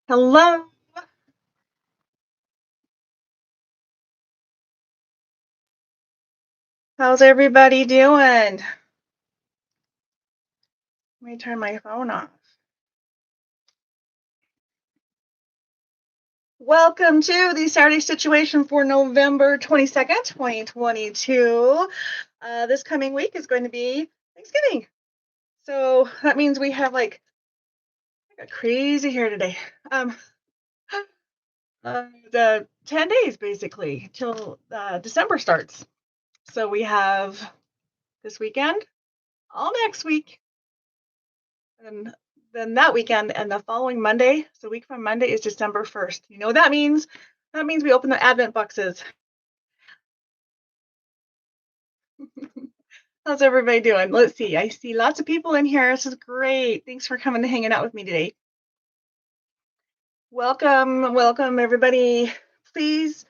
Hello. How's everybody doing? Let me turn my phone off. Welcome to the Saturday Stitch-uation for November 22nd, 2022. This coming week is going to be Thanksgiving. So that means we have I got crazy here today. The 10 days basically till December starts. So we have this weekend, all next week, and then that weekend and the following Monday, so a week from Monday, is December 1st. You know what that means? That means we open the Advent boxes. How's everybody doing? Let's see. I see lots of people in here. This is great. Thanks for coming and hanging out with me today. Welcome everybody. Please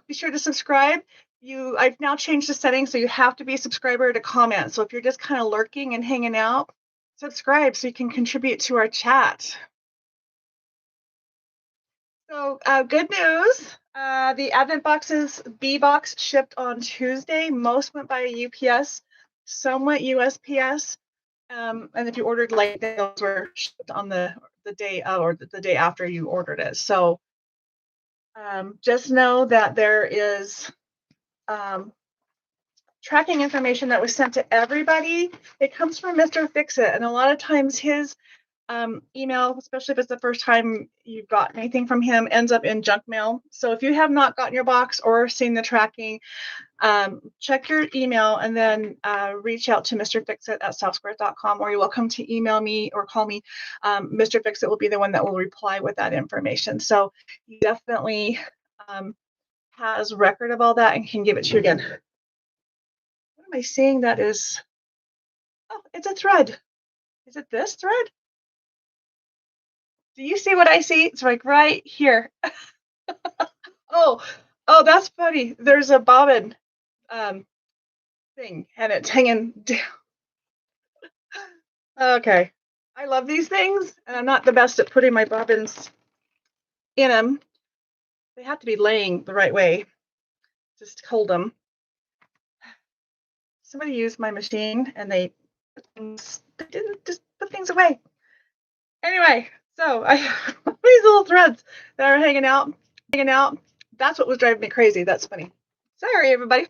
be sure to subscribe. I've now changed the settings, so you have to be a subscriber to comment. So if you're just kind of lurking and hanging out, subscribe so you can contribute to our chat. So good news. The Advent boxes, B box shipped on Tuesday. Most went by UPS, some went USPS. And if you ordered late, those were shipped on the day or the day after you ordered it. So just know that there is tracking information that was sent to everybody. It comes from Mr. Fix-It, and a lot of times his email, especially if it's the first time you've got anything from him, ends up in junk mail. So if you have not gotten your box or seen the tracking, check your email and then reach out to Mr. Fix-It at softsquares.com, or you're welcome to email me or call me. Mr. Fix-It will be the one that will reply with that information. So he definitely has record of all that and can give it to you again. What am I seeing that is? Oh, it's a thread. Is it this thread? Do you see what I see? It's like right here. Oh, that's funny. There's a bobbin thing and it's hanging down. Okay. I love these things, and I'm not the best at putting my bobbins in them. They have to be laying the right way. Just hold them. Somebody used my machine and they didn't just put things away. Anyway, so I have these little threads that are hanging out. That's what was driving me crazy. That's funny. Sorry, everybody.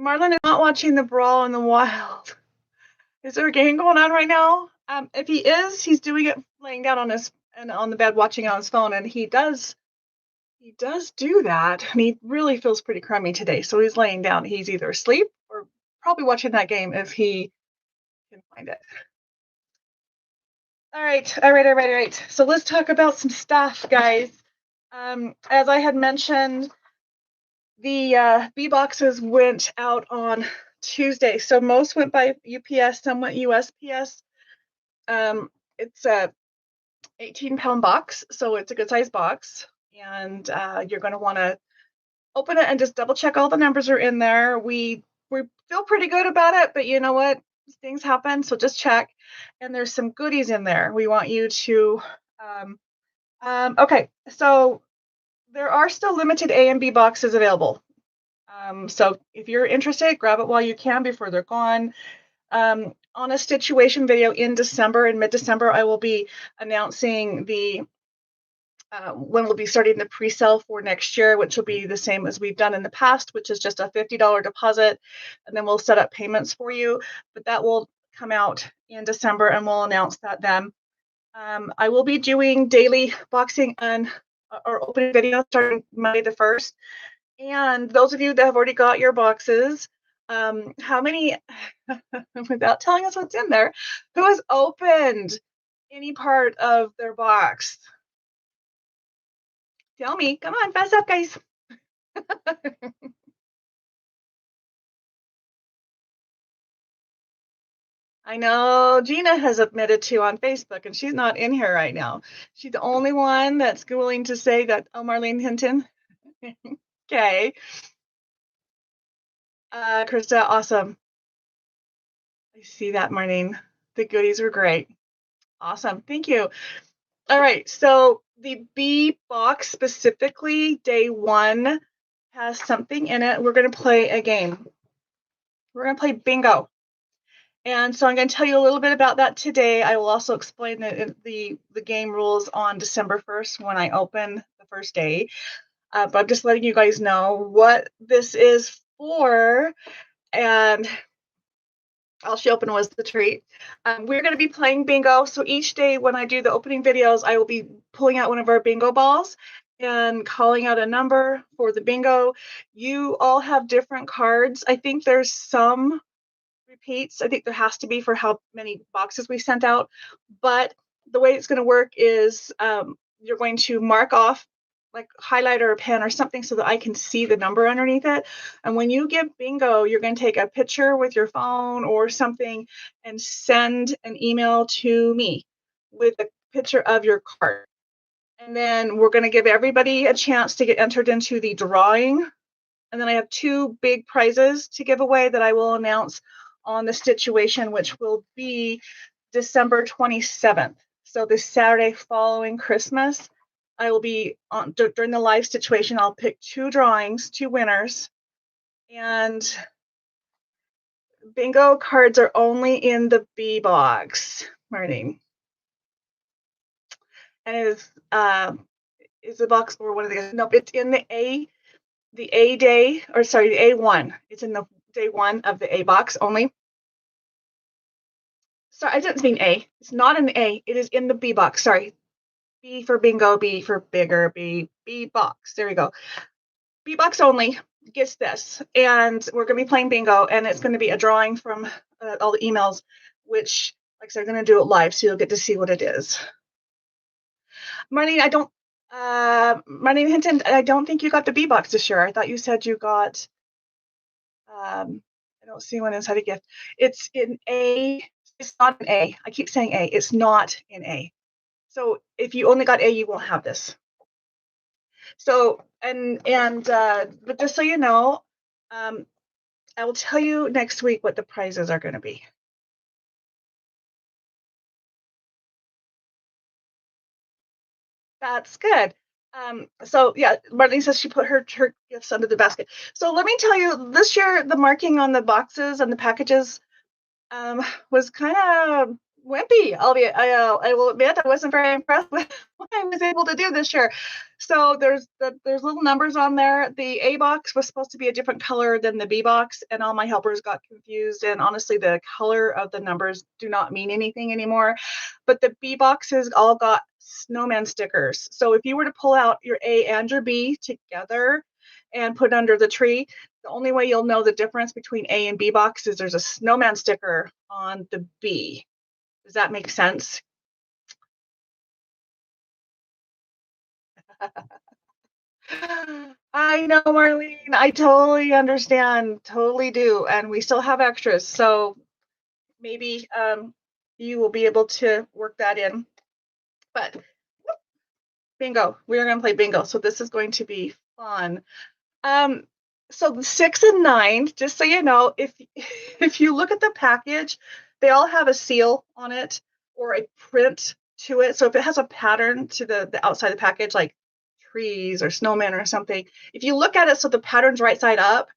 Marlon is not watching the Brawl in the Wild. Is there a game going on right now? If he is, he's doing it laying down on the bed, watching it on his phone, and he does do that. And he really feels pretty crummy today, so he's laying down. He's either asleep or probably watching that game if he can find it. All right. So let's talk about some stuff, guys. As I had mentioned, the B boxes went out on Tuesday. So most went by UPS, some went USPS. It's a 18-pound box, so it's a good size box. And you're going to want to open it and just double check all the numbers are in there. We feel pretty good about it, but you know what? Things happen, so just check. And there's some goodies in there. We want you to okay, so there are still limited A and B boxes available. So if you're interested, grab it while you can before they're gone. On a Stitch-uation video in mid-December, I will be announcing when we'll be starting the pre-sale for next year, which will be the same as we've done in the past, which is just a $50 deposit, and then we'll set up payments for you. But that will come out in December, and we'll announce that then. I will be doing daily boxing or opening videos starting Monday the 1st. And those of you that have already got your boxes, how many, without telling us what's in there, who has opened any part of their box? Tell me. Come on, fess up, guys. I know Gina has admitted to on Facebook, and she's not in here right now. She's the only one that's willing to say that. Oh, Marlene Hinton. Okay. Krista, awesome. I see that, Marlene. The goodies were great. Awesome. Thank you. All right. So the B box specifically, day 1, has something in it. We're going to play a game. We're going to play bingo. And so I'm going to tell you a little bit about that today. I will also explain the game rules on December 1st when I open the first day. But I'm just letting you guys know what this is for. And I'll show open was the treat. We're going to be playing bingo. So each day when I do the opening videos, I will be pulling out one of our bingo balls and calling out a number for the bingo. You all have different cards. I think there's some repeats. I think there has to be for how many boxes we sent out. But the way it's going to work is you're going to mark off like highlighter or pen or something so that I can see the number underneath it. And when you give bingo, you're going to take a picture with your phone or something and send an email to me with a picture of your card. And then we're going to give everybody a chance to get entered into the drawing. And then I have 2 big prizes to give away that I will announce on the Stitch-uation, which will be December 27th. So this Saturday following Christmas, I will be on during the live Stitch-uation. I'll pick 2 drawings, 2 winners, and bingo cards are only in the B box, Marlene. And it is the box or one of the nope, it's in the A day, or sorry, the A1. It's in the day 1 of the A box only. Sorry, I didn't mean A. It's not an A. It is in the B box. Sorry. B for bingo, B for bigger, B box. There we go. B box only gets this. And we're going to be playing bingo, and it's going to be a drawing from all the emails, which, like I said, I'm going to do it live, so you'll get to see what it is. Marlene, Marlene Hinton, I don't think you got the B box this year. I thought you said you got, I don't see one inside a gift. It's in A. It's not an A. I keep saying A. It's not in A. So if you only got A, you won't have this. So, but just so you know, I will tell you next week what the prizes are going to be. That's good. So yeah, Marlene says she put her gifts under the basket. So let me tell you, this year, the marking on the boxes and the packages was kind of wimpy. I will admit I wasn't very impressed with what I was able to do this year. So there's little numbers on there. The A box was supposed to be a different color than the B box, and all my helpers got confused. And honestly, the color of the numbers do not mean anything anymore. But the B boxes all got snowman stickers. So if you were to pull out your A and your B together and put under the tree, the only way you'll know the difference between A and B box is there's a snowman sticker on the B. Does that make sense? I know, Marlene. I totally understand. Totally do. And we still have extras. So maybe you will be able to work that in. But bingo. We're going to play bingo. So this is going to be fun. So the 6 and 9, just so you know, if you look at the package, they all have a seal on it or a print to it. So if it has a pattern to the outside of the package, like trees or snowman or something, if you look at it so the pattern's right side up,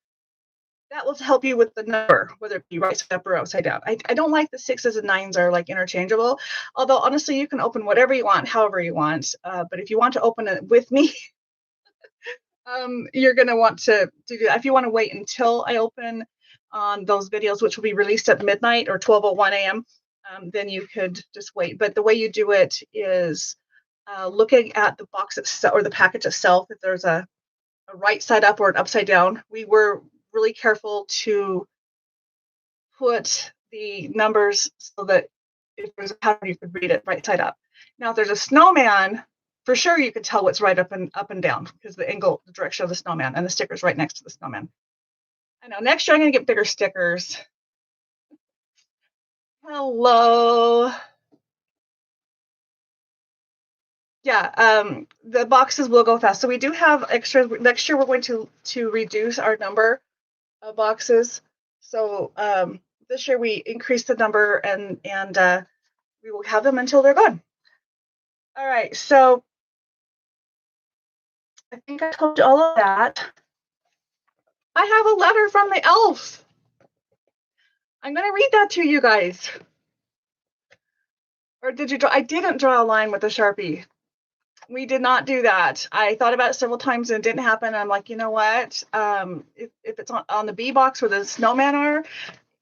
that will help you with the number, whether it be right side up or upside down. I don't like the 6s and 9s are like interchangeable, although honestly, you can open whatever you want, however you want. But if you want to open it with me, you're going to want to do that. If you want to wait until I open on those videos, which will be released at midnight or 12:01 a.m., then you could just wait. But the way you do it is looking at the box itself or the package itself. If there's a right side up or an upside down, we were really careful to put the numbers so that if there's a pattern, you could read it right side up. Now, if there's a snowman, for sure you can tell what's right up and down because the angle, the direction of the snowman, and the sticker's right next to the snowman. I know. Next year I'm going to get bigger stickers. Hello. Yeah, the boxes will go fast. So we do have extra. Next year we're going to reduce our number of boxes. So this year we increased the number, and we will have them until they're gone. All right, so I think I told you all of that. I have a letter from the elves. I'm going to read that to you guys. Or did you draw? I didn't draw a line with a Sharpie. We did not do that. I thought about it several times and it didn't happen. I'm like, you know what? If it's on the B box where the snowman are,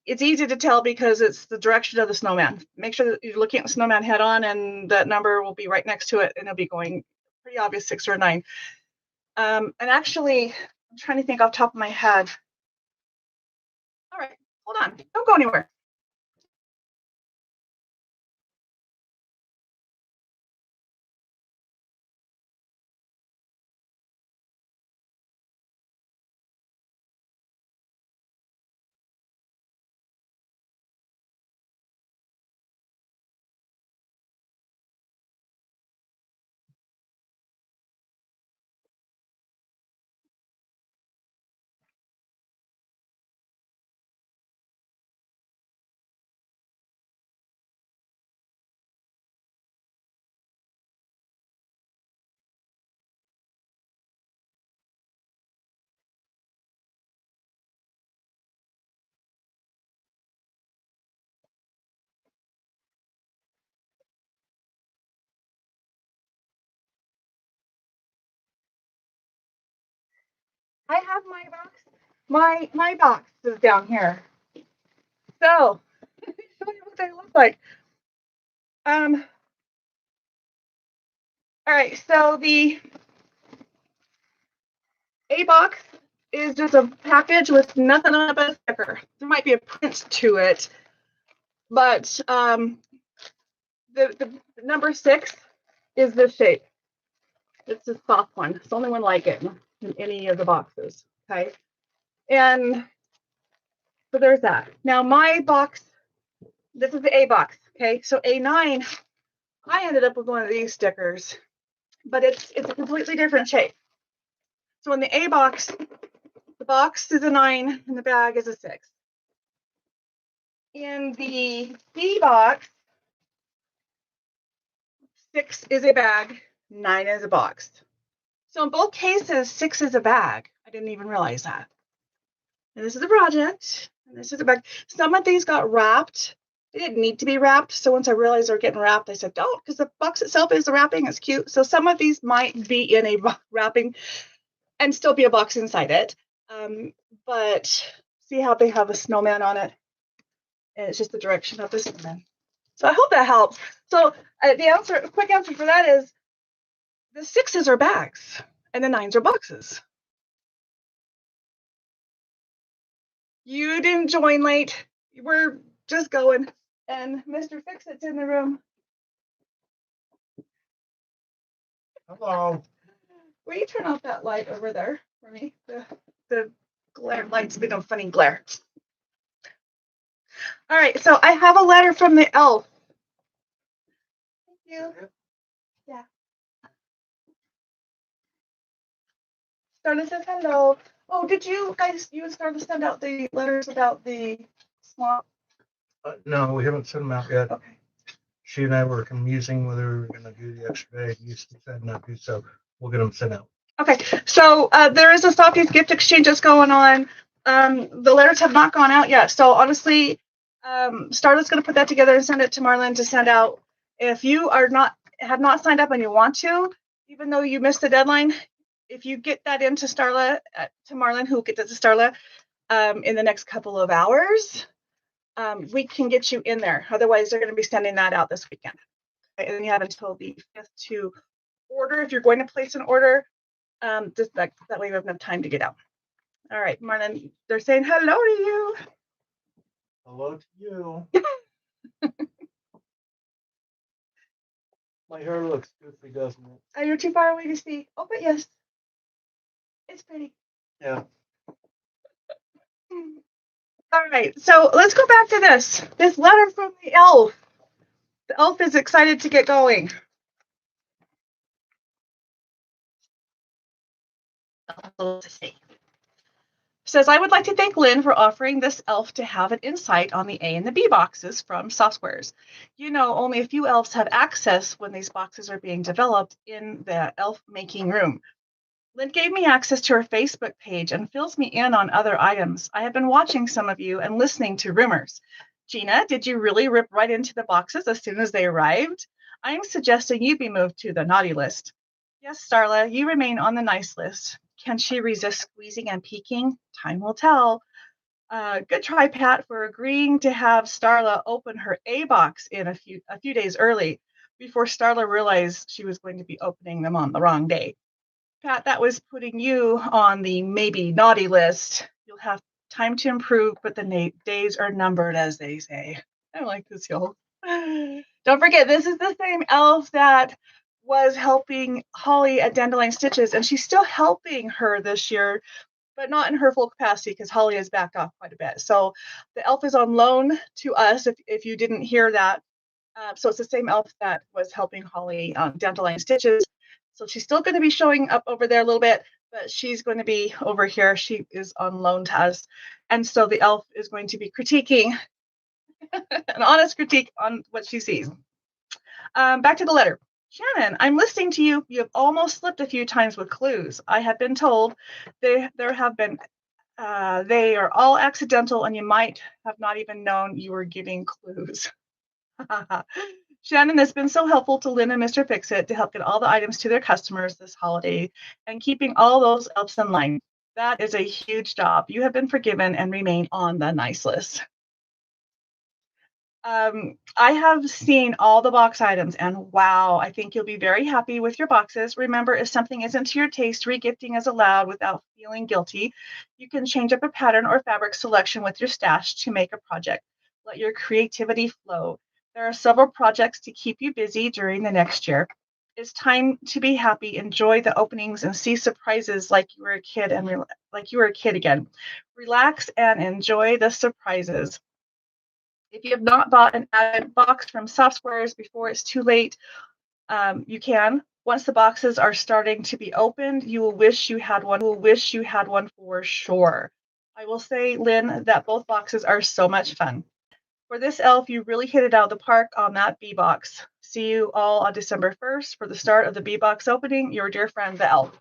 it's easy to tell because it's the direction of the snowman. Make sure that you're looking at the snowman head on, and that number will be right next to it, and it'll be going pretty obvious 6 or 9. And actually, I'm trying to think off the top of my head. All right, hold on. Don't go anywhere. I have my box. My box is down here. So, let me show you what they look like. All right, so the A box is just a package with nothing on it but a sticker. There might be a print to it, but the number 6 is this shape. It's a soft one. It's the only one like it in any of the boxes. Okay, and so there's that. Now my box, this is the A box. Okay, so A9, I ended up with one of these stickers, but it's a completely different shape. So in the A box, the box is a 9 and the bag is a 6. In the B box, 6 is a bag, 9 is a box. So in both cases, 6 is a bag. I didn't even realize that. And this is a project, and this is a bag. Some of these got wrapped. They didn't need to be wrapped. So once I realized they're getting wrapped, I said, don't, because the box itself is the wrapping. It's cute. So some of these might be in a wrapping and still be a box inside it. But see how they have a snowman on it? And it's just the direction of the snowman. So I hope that helps. So the quick answer for that is the 6s are bags and the 9s are boxes. You didn't join late. We're just going. And Mr. Fix-It's in the room. Hello. Will you turn off that light over there for me? The glare light's been a funny glare. All right, so I have a letter from the elf. Thank you. Yeah. Starla says hello. Oh, did you guys, you and Starla send out the letters about the swamp? No, we haven't sent them out yet. Okay. She and I were musing whether we were going to do the extra day. You said not to, so we'll get them sent out. Okay, so there is a Softies gift exchange that's going on. The letters have not gone out yet. So honestly, Starla's going to put that together and send it to Marlin to send out. If you have not signed up and you want to, even though you missed the deadline, if you get that into Starla, to Marlin, who will get that to Starla in the next couple of hours, we can get you in there. Otherwise, they're going to be sending that out this weekend. Okay, and then you have until the 5th to order if you're going to place an order. Just that way we have enough time to get out. All right, Marlon, they're saying hello to you. Hello to you. My hair looks goofy, doesn't it? Oh, you're too far away to see. Oh, but yes, it's pretty. Yeah. All right, so let's go back to this letter from the elf. The elf is excited to get going. Says, I would like to thank Lynne for offering this elf to have an insight on the A and the B boxes from Softsquares. You know, only a few elves have access when these boxes are being developed in the elf making room. Lynne gave me access to her Facebook page and fills me in on other items. I have been watching some of you and listening to rumors. Gina, did you really rip right into the boxes as soon as they arrived? I am suggesting you be moved to the naughty list. Yes, Starla, you remain on the nice list. Can she resist squeezing and peeking? Time will tell. Good try, Pat, for agreeing to have Starla open her A box in a few days early before Starla realized she was going to be opening them on the wrong day. Pat, that was putting you on the maybe naughty list. You'll have time to improve, but the days are numbered, as they say. I like this, y'all. Don't forget, this is the same elf that was helping Holly at Dandelion Stitches, and she's still helping her this year, but not in her full capacity because Holly has backed off quite a bit. So the elf is on loan to us, if you didn't hear that. So it's the same elf that was helping Holly on Dandelion Stitches. So she's still going to be showing up over there a little bit, but she's going to be over here. She is on loan to us. And so the elf is going to be critiquing, an honest critique on what she sees. Back to the letter. Shannon, I'm listening to you. You have almost slipped a few times with clues. I have been told they are all accidental and you might have not even known you were giving clues. Shannon has been so helpful to Lynne and Mr. Fixit to help get all the items to their customers this holiday and keeping all those elves in line. That is a huge job. You have been forgiven and remain on the nice list. I have seen all the box items and wow, I think you'll be very happy with your boxes. Remember, if something isn't to your taste, regifting is allowed without feeling guilty. You can change up a pattern or fabric selection with your stash to make a project. Let your creativity flow. There are several projects to keep you busy during the next year. It's time to be happy, enjoy the openings, and see surprises like you were a kid again. Relax and enjoy the surprises. If you have not bought an added box from Softsquares before it's too late, you can. Once the boxes are starting to be opened, you will wish you had one. For sure. I will say, Lynne, that both boxes are so much fun. For this elf, you really hit it out of the park on that B box. See you all on December 1st for the start of the B box opening. Your dear friend, the elf.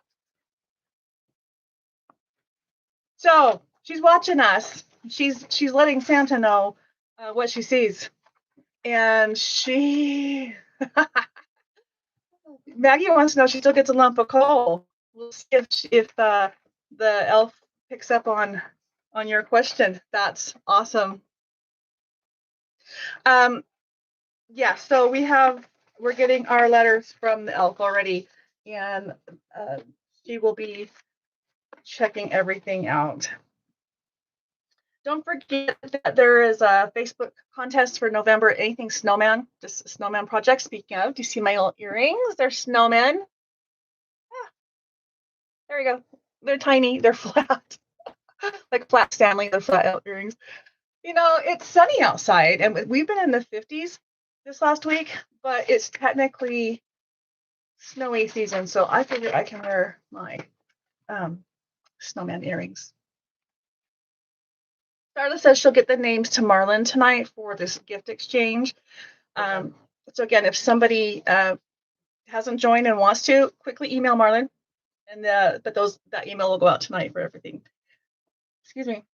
So she's watching us. She's letting Santa know what she sees. And Maggie wants to know if she still gets a lump of coal. We'll see if the elf picks up on your question. That's awesome. Yeah, so we're getting our letters from the elf already, and she will be checking everything out. Don't forget that there is a Facebook contest for November, anything snowman, just a snowman project. Speaking of, do you see my little earrings? They're snowmen. Ah, there we go. They're tiny, they're flat, like flat Stanley, they're flat earrings. You know, it's sunny outside, and we've been in the 50s this last week, but it's technically snowy season, so I figure I can wear my snowman earrings. Starla says she'll get the names to Marlin tonight for this gift exchange. So again, if somebody hasn't joined and wants to, quickly email Marlin, and that email will go out tonight for everything. Excuse me.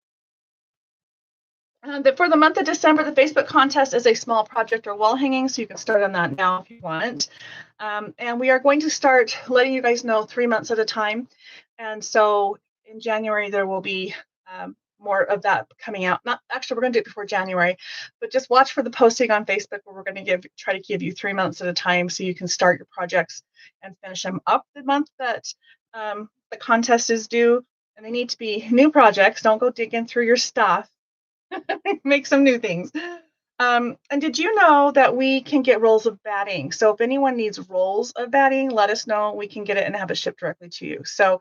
For the month of December, the Facebook contest is a small project or wall hanging, so you can start on that now if you want. And we are going to start letting you guys know 3 months at a time. And so in January, there will be more of that coming out. Not actually, we're going to do it before January, but just watch for the posting on Facebook where we're going to try to give you 3 months at a time so you can start your projects and finish them up the month that the contest is due. And they need to be new projects. Don't go digging through your stuff. Make some new things. And did you know that we can get rolls of batting? So if anyone needs rolls of batting, let us know. We can get it and have it shipped directly to you. So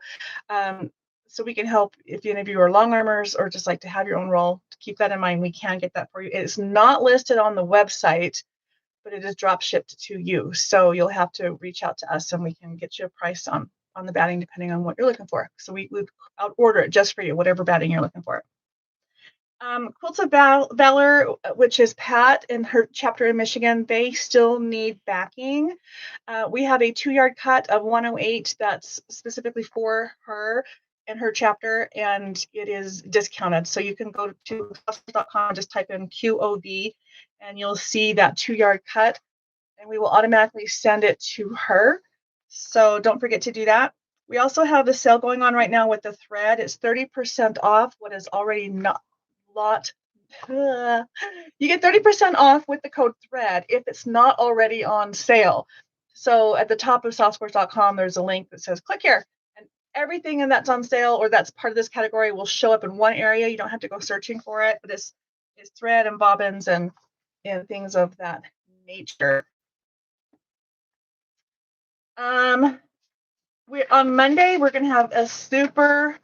so we can help if any of you are long armers or just like to have your own roll. Keep that in mind. We can get that for you. It's not listed on the website, but it is drop shipped to you. So you'll have to reach out to us and we can get you a price on on the batting depending on what you're looking for. So we out order it just for you, whatever batting you're looking for. Quilts of Valor, which is Pat and her chapter in Michigan, they still need backing. We have a 2-yard cut of 108 that's specifically for her and her chapter, and it is discounted. So you can go to softsquares.com and just type in QOV, and you'll see that 2-yard cut, and we will automatically send it to her. So don't forget to do that. We also have a sale going on right now with the thread. It's 30% off what is already not lot. You get 30% off with the code thread if it's not already on sale. So at the top of softsquares.com, there's a link that says click here, and everything that's on sale or that's part of this category will show up in one area. You don't have to go searching for it, but it's thread and bobbins and things of that nature. On Monday, we're going to have a super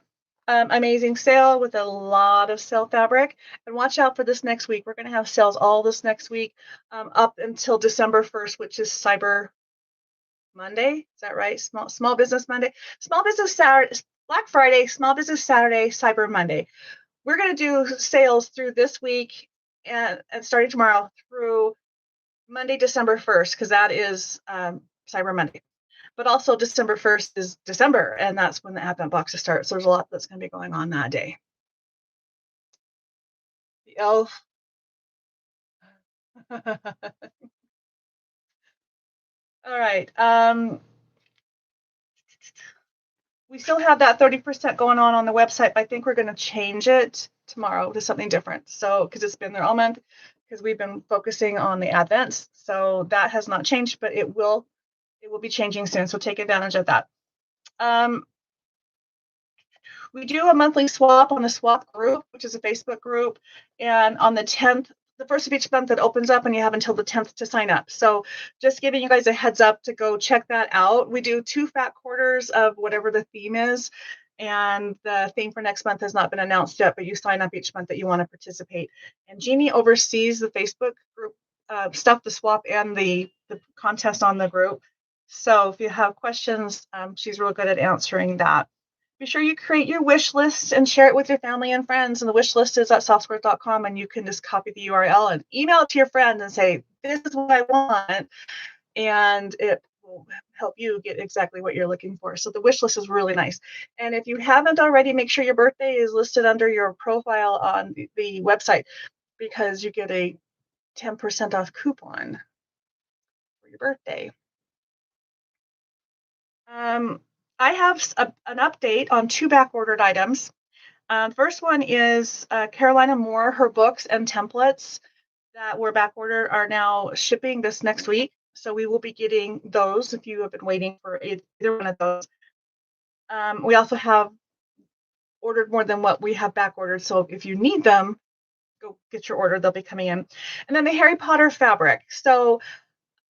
amazing sale with a lot of sale fabric, and watch out for this next week. We're going to have sales all this next week up until December 1st, which is Cyber Monday. Is that right? Small Business Monday, Small Business Saturday, Black Friday, Small Business Saturday, Cyber Monday. We're going to do sales through this week and starting tomorrow through Monday, December 1st, because that is Cyber Monday. But also December 1st is December, and that's when the Advent boxes start. So there's a lot that's going to be going on that day. The elf. All right. We still have that 30% going on the website, but I think we're going to change it tomorrow to something different. So, because it's been there all month, because we've been focusing on the Advents. So that has not changed, but it will be changing soon. So take advantage of that. We do a monthly swap on the swap group, which is a Facebook group. And on the 10th, the first of each month, it opens up and you have until the 10th to sign up. So just giving you guys a heads up to go check that out. We do 2 fat quarters of whatever the theme is. And the theme for next month has not been announced yet, but you sign up each month that you want to participate. And Jeannie oversees the Facebook group stuff, the swap and the contest on the group. So if you have questions, she's real good at answering that. Be sure you create your wish list and share it with your family and friends. And the wish list is at softsquares.com, and you can just copy the URL and email it to your friend and say, this is what I want. And it will help you get exactly what you're looking for. So the wish list is really nice. And if you haven't already, make sure your birthday is listed under your profile on the website, because you get a 10% off coupon for your birthday. I have an update on 2 back-ordered items. First one is Carolina Moore. Her books and templates that were back-ordered are now shipping this next week. So we will be getting those if you have been waiting for either one of those. We also have ordered more than what we have back-ordered. So if you need them, go get your order. They'll be coming in. And then the Harry Potter fabric. So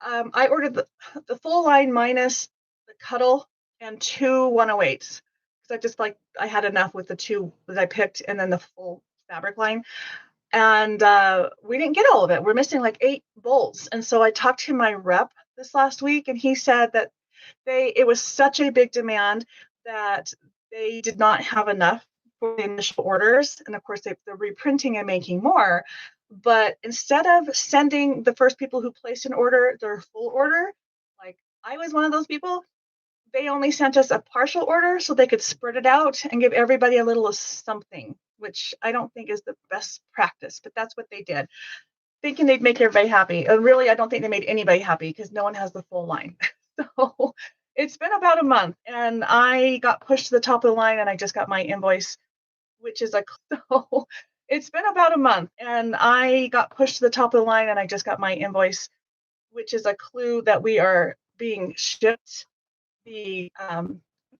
I ordered the full line minus the cuddle and 2 108s. So I had enough with the 2 that I picked and then the full fabric line. And we didn't get all of it. We're missing like 8 bolts. And so I talked to my rep this last week, and he said that it was such a big demand that they did not have enough for the initial orders. And of course, they're reprinting and making more. But instead of sending the first people who placed an order their full order, like I was one of those people, they only sent us a partial order so they could spread it out and give everybody a little of something, which I don't think is the best practice, but that's what they did, thinking they'd make everybody happy. And really, I don't think they made anybody happy because no one has the full line. So it's been about a month, and I got pushed to the top of the line, and I just got my invoice, which is so it's been about a month, and I got pushed to the top of the line, and I just got my invoice, which is a clue that we are being shipped the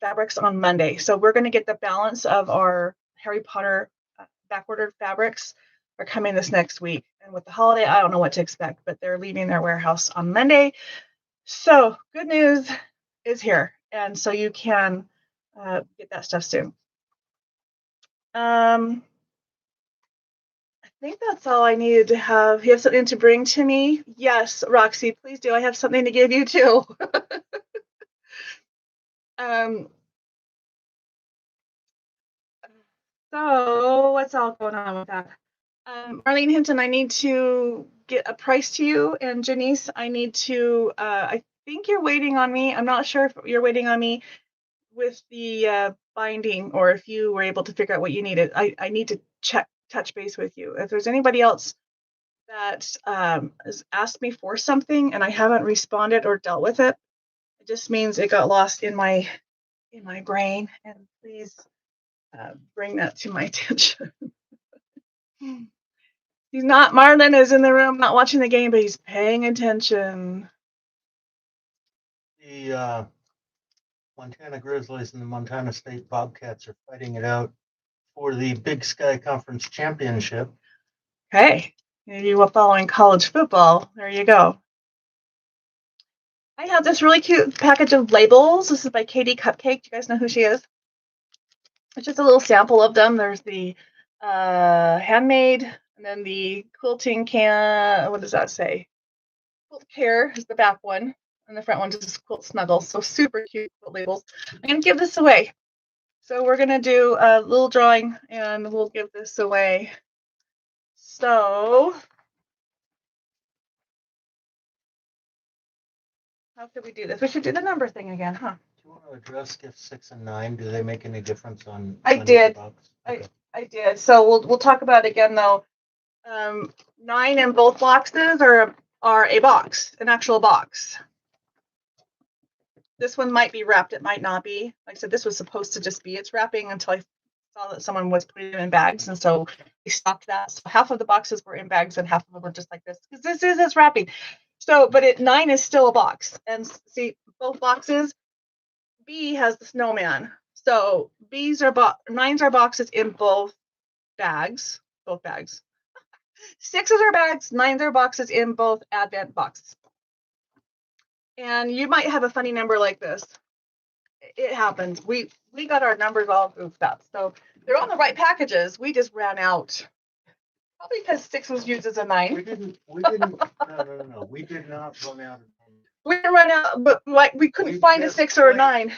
fabrics on Monday. So we're going to get the balance of our Harry Potter back-ordered fabrics are coming this next week. And with the holiday, I don't know what to expect, but they're leaving their warehouse on Monday. So good news is here. And so you can get that stuff soon. I think that's all I needed to have. You have something to bring to me? Yes, Roxy, please do. I have something to give you too. So what's all going on with that? Marlene Hinton, I need to get a price to you, and Janice, I need to. I think you're waiting on me. I'm not sure if you're waiting on me with the binding, or if you were able to figure out what you needed. I need to touch base with you. If there's anybody else that has asked me for something and I haven't responded or dealt with it, it just means it got lost in my brain. And please bring that to my attention. He's not. Marlon is in the room, not watching the game, but he's paying attention. The Montana Grizzlies and the Montana State Bobcats are fighting it out for the Big Sky Conference Championship. Hey, you were following college football. There you go. I have this really cute package of labels. This is by Katie Cupcake. Do you guys know who she is? It's just a little sample of them. There's the handmade, and then the quilting can. What does that say? Quilt Care is the back one, and the front one just Quilt Snuggles. So super cute quilt labels. I'm gonna give this away. So we're gonna do a little drawing, and we'll give this away. So how could we do this? We should do the number thing again, huh? Do you want to address gifts 6 and 9? Do they make any difference on? I on did. box? Okay. I did. So we'll talk about it again though. 9 in both boxes are a box, an actual box. This one might be wrapped, it might not be. Like I said, this was supposed to just be its wrapping until I saw that someone was putting them in bags, and so we stopped that. So half of the boxes were in bags and half of them were just like this, because this is its wrapping. So, but 9 is still a box. And see, both boxes, B has the snowman. So B's are 9s are boxes in both bags. 6s are bags, 9s are boxes in both Advent boxes. And you might have a funny number like this. It happens. We got our numbers all goofed up. So they're on the right packages. We just ran out. Probably because 6 was used as a 9. We didn't. No. We did not run out of them. We didn't run out, but like we couldn't find a 6 or a 9.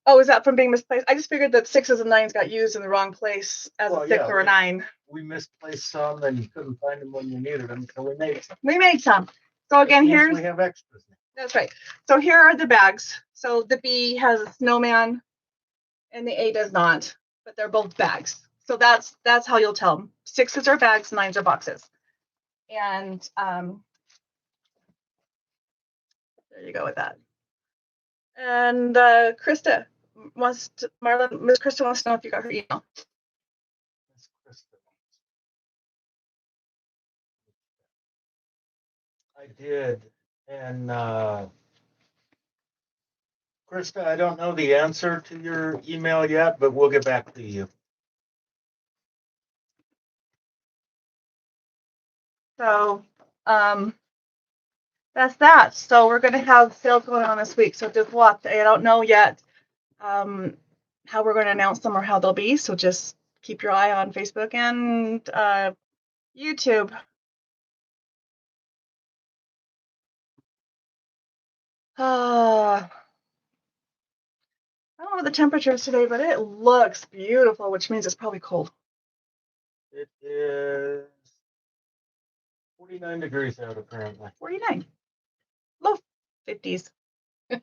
Oh, is that from being misplaced? I just figured that 6s and 9s got used in the wrong place as a 6 or a 9. We misplaced some and couldn't find them when we needed them, so we made some. We made some. So again, here's. We have extras now. That's right. So here are the bags. So the B has a snowman and the A does not, but they're both bags. So that's how you'll tell them. 6s are bags, 9s are boxes. And there you go with that. And Krista Miss Krista wants to know if you got her email. Miss Krista. I did. And Krista, I don't know the answer to your email yet, but we'll get back to you. So that's that. So we're going to have sales going on this week. So just watch. I don't know yet how we're going to announce them or how they'll be. So just keep your eye on Facebook and YouTube. I don't know what the temperature is today, but it looks beautiful, which means it's probably cold. It is 49 degrees out apparently. 49. Low 50s. You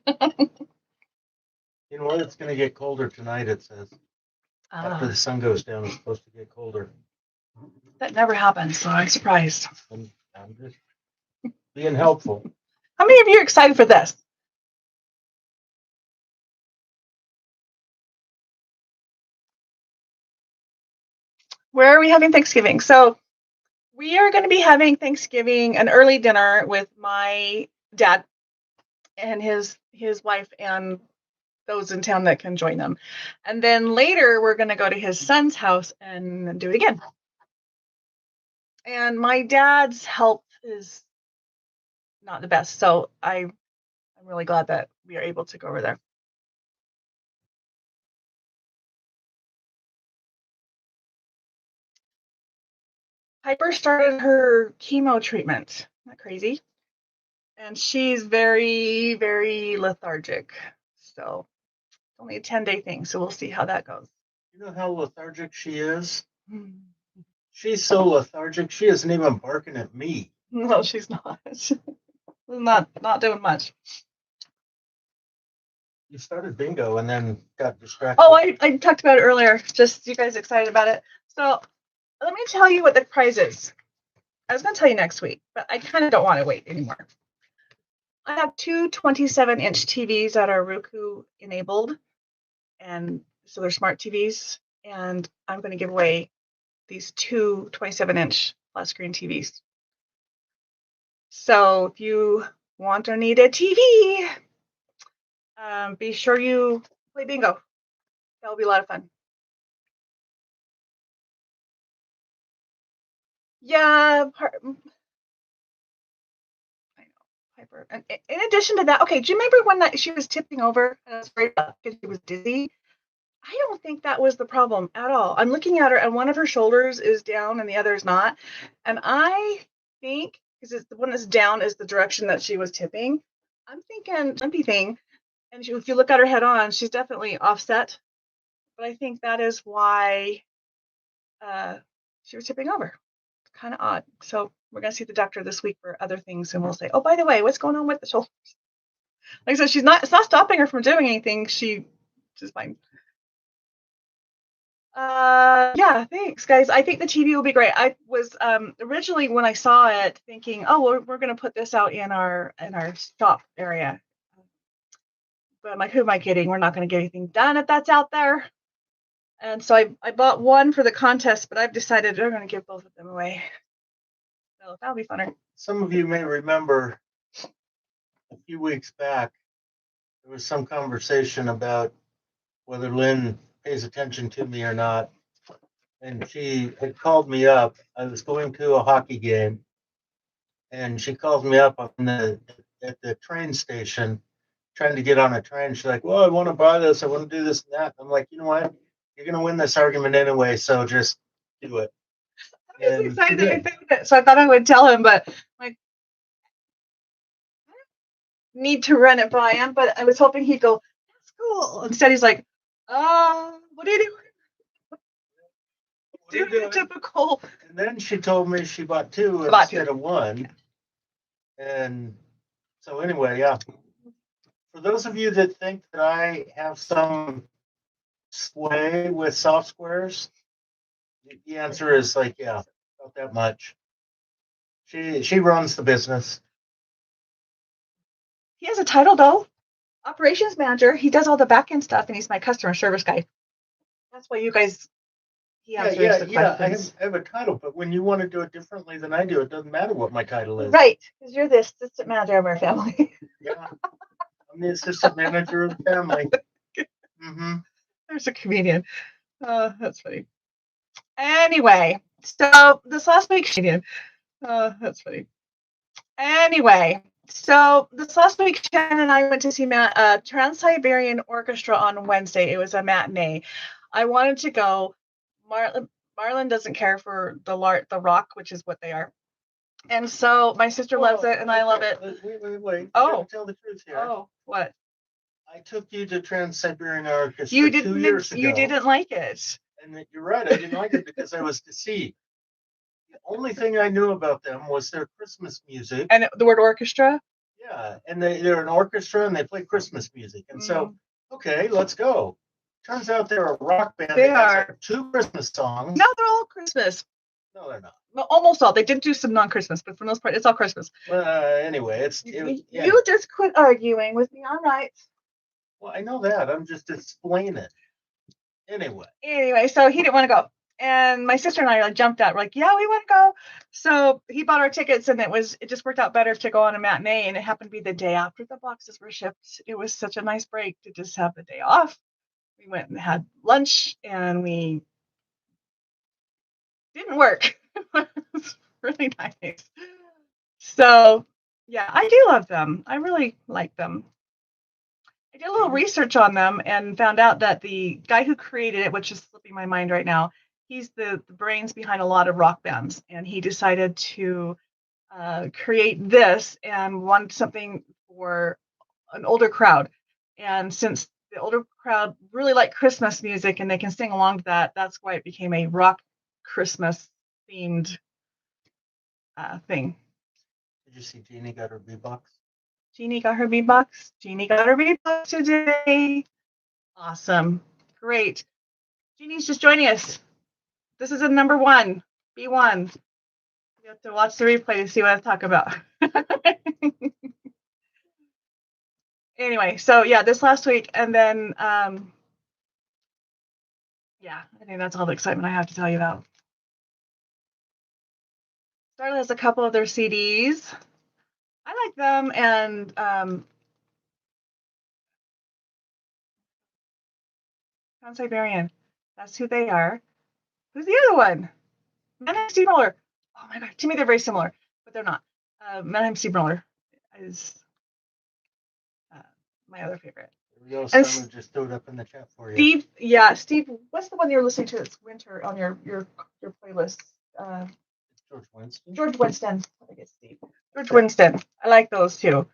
know what? It's going to get colder tonight, it says. After the sun goes down, it's supposed to get colder. That never happens, so I'm surprised. I'm just being helpful. How many of you are excited for this? Where are we having Thanksgiving? So we are going to be having Thanksgiving, an early dinner with my dad and his wife and those in town that can join them. And then later we're going to go to his son's house and do it again. And my dad's health is not the best, so I'm really glad that we are able to go over there. Piper started her chemo treatment. Isn't that crazy? And she's very, very lethargic. So only a 10-day thing, so we'll see how that goes. You know how lethargic she is? She's so lethargic, she isn't even barking at me. No, she's not. not doing much. You started bingo and then got distracted. Oh, I talked about it earlier. Just you guys excited about it. So let me tell you what the prize is. I was going to tell you next week, but I kind of don't want to wait anymore. I have two 27-inch TVs that are Roku enabled, and so they're smart TVs, and I'm going to give away these two 27-inch flat screen TVs. So if you want or need a TV, be sure you play bingo. That will be a lot of fun. Yeah, Piper. And in addition to that, okay, do you remember when she was tipping over and I was afraid because she was dizzy? I don't think that was the problem at all. I'm looking at her and one of her shoulders is down and the other is not. And I think, because it's the one that's down is the direction that she was tipping, I'm thinking lumpy thing. And if you look at her head on, she's definitely offset. But I think that is why she was tipping over. It's kind of odd. So we're going to see the doctor this week for other things. And we'll say, oh, by the way, what's going on with the shoulders? Like I said, it's not stopping her from doing anything. She's fine. Yeah, thanks, guys. I think the TV will be great. I was originally when I saw it thinking, oh, we're going to put this out in our shop area. But I'm like, who am I kidding? We're not going to get anything done if that's out there. And so I bought one for the contest, but I've decided they're going to give both of them away. So that'll be funner. Some of you may remember a few weeks back, there was some conversation about whether Lynne pays attention to me or not. And she had called me up. I was going to a hockey game, and she called me up at the train station, trying to get on a train. She's like, well, I want to buy this. I want to do this and that. I'm like, you know what? You're going to win this argument anyway, so just do it. I'm just excited that I found it. So I thought I would tell him, but like, I don't need to run it by him, but I was hoping he'd go, that's cool. Instead, he's like, what are you doing? Doing a typical. And then she told me she bought two instead of one. Yeah. And so anyway, yeah. For those of you that think that I have some sway with soft squares, the answer is like, yeah, not that much. She runs the business. He has a title though, operations manager. He does all the back end stuff, and he's my customer service guy. That's why you guys. He answers the questions. I have a title, but when you want to do it differently than I do, it doesn't matter what my title is. Right, because you're the assistant manager of our family. Yeah, I'm the assistant manager of the family. Mm-hmm. There's a comedian. That's funny. Anyway, so this last week, comedian. That's funny. Anyway, so this last week, Shannon and I went to see Trans-Siberian Orchestra on Wednesday. It was a matinee. I wanted to go. Marlon doesn't care for the rock, which is what they are. And so my sister loves it, and I love it. Wait. Oh, tell the truth here. Oh, what? I took you to Trans-Siberian Orchestra you didn't, 2 years ago. You didn't like it. And you're right, I didn't like it because I was deceived. The only thing I knew about them was their Christmas music. And the word orchestra? Yeah, and they're an orchestra and they play Christmas music. And so, okay, let's go. Turns out they're a rock band. They are. Like 2 Christmas songs. No, they're all Christmas. No, they're not. Well, almost all. They did do some non-Christmas, but for the most part, it's all Christmas. Anyway, You just quit arguing with me, all right? Well, I know that. I'm just explaining it. Anyway, so he didn't want to go. And my sister and I jumped out. We're like, yeah, we want to go. So he bought our tickets, and it just worked out better to go on a matinee. And it happened to be the day after the boxes were shipped. It was such a nice break to just have the day off. We went and had lunch, and we didn't work. It was really nice. So yeah, I do love them. I really like them. I did a little research on them and found out that the guy who created it, which is slipping my mind right now, he's the brains behind a lot of rock bands, and he decided to create this and wanted something for an older crowd. And since the older crowd really like Christmas music and they can sing along to that. That's why it became a rock Christmas themed thing. Did you see Jeannie got her B-box? Jeannie got her B-box. Jeannie got her B-box today. Awesome. Great. Jeannie's just joining us. This is a number one, B1. You have to watch the replay to see what I talk about. Anyway, so yeah, this last week, and then yeah, I think that's all the excitement I have to tell you about. Starlet has a couple of their CDs. I like them, and Siberian. That's who they are. Who's the other one? Mannheim Steamroller. Oh my god, to me they're very similar, but they're not. Mannheim Steamroller is my other favorite. There we go. Someone just threw it up in the chat for you. Steve, yeah, Steve. What's the one you're listening to? It's winter on your playlist. George Winston. George Winston. I think it's Steve. George Winston. I like those too.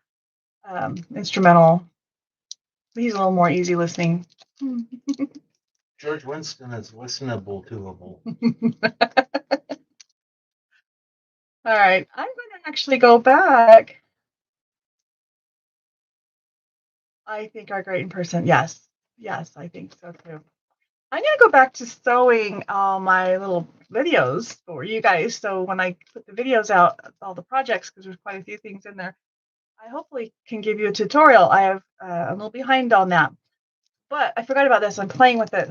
Instrumental. He's a little more easy listening. George Winston is listenable toable. All right, I'm going to actually go back. I think our great in person. Yes, I think so too. I'm going to go back to sewing all my little videos for you guys. So when I put the videos out, all the projects, because there's quite a few things in there, I hopefully can give you a tutorial. I have a little behind on that. But I forgot about this. I'm playing with it.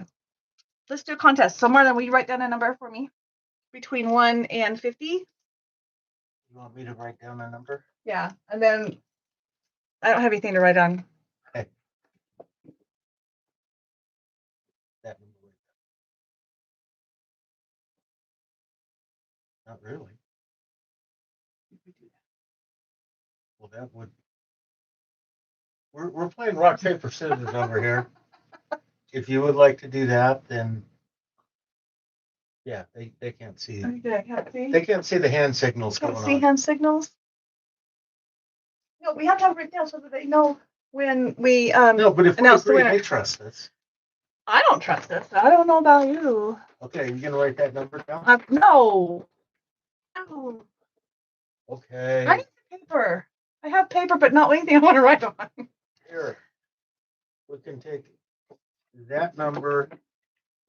Let's do a contest. Somewhere, then will you write down a number for me? Between 1 and 50? You want me to write down a number? Yeah. And then I don't have anything to write on. Okay. That number. Not really. Well, that would. We're playing rock, paper, scissors over here. If you would like to do that, then yeah, they can't see. Okay, can't see. They can't see the hand signals Can't going see on. hand signals. No, we have to have it written down so that they know when we No, but if we announce the agree, winner. they trust us. I don't trust this. I don't know about you. Okay, you gonna write that number down? No. No. Okay. I need the paper. I have paper, but not anything I want to write on. Here, we can take that number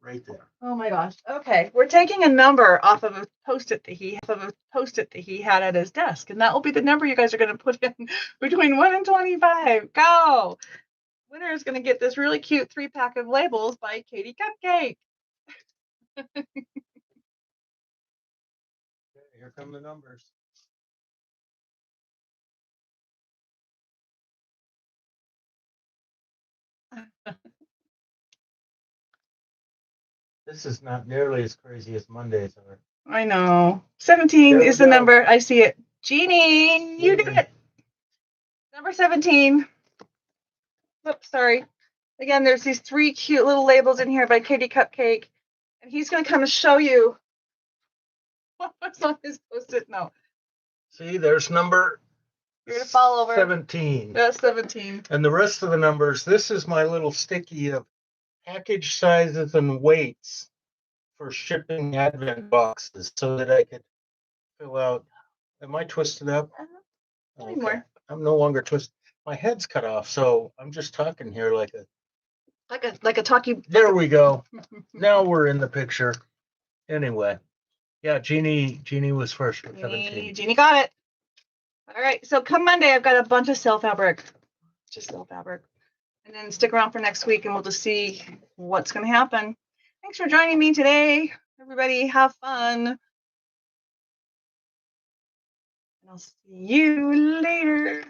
right there. Oh my gosh. Okay, we're taking a number off of a post-it that he had at his desk, and that will be the number you guys are going to put in between 1 and 25. Go. Winner is going to get this really cute 3-pack of labels by Katie Cupcake. Okay, here come the numbers. This is not nearly as crazy as Mondays are. I know. 17 is the number. I see it. Jeannie, you did it. Number 17. Oops, sorry. Again, there's these 3 cute little labels in here by Katie Cupcake. And he's going to come and show you what's on his post-it note. See, there's number You're going to fall over. 17. That's 17. And the rest of the numbers, this is my little sticky of package sizes and weights for shipping advent boxes so that I could fill out. Am I twisted up? Okay. More. I'm no longer twisted. My head's cut off, so I'm just talking here like a talkie. There we go. Now we're in the picture. Anyway, yeah, Jeannie was first with 17. Jeannie got it. All right, so come Monday, I've got a bunch of sale fabric. Just sale fabric. And then stick around for next week and we'll just see what's going to happen. Thanks for joining me today. Everybody have fun. And I'll see you later.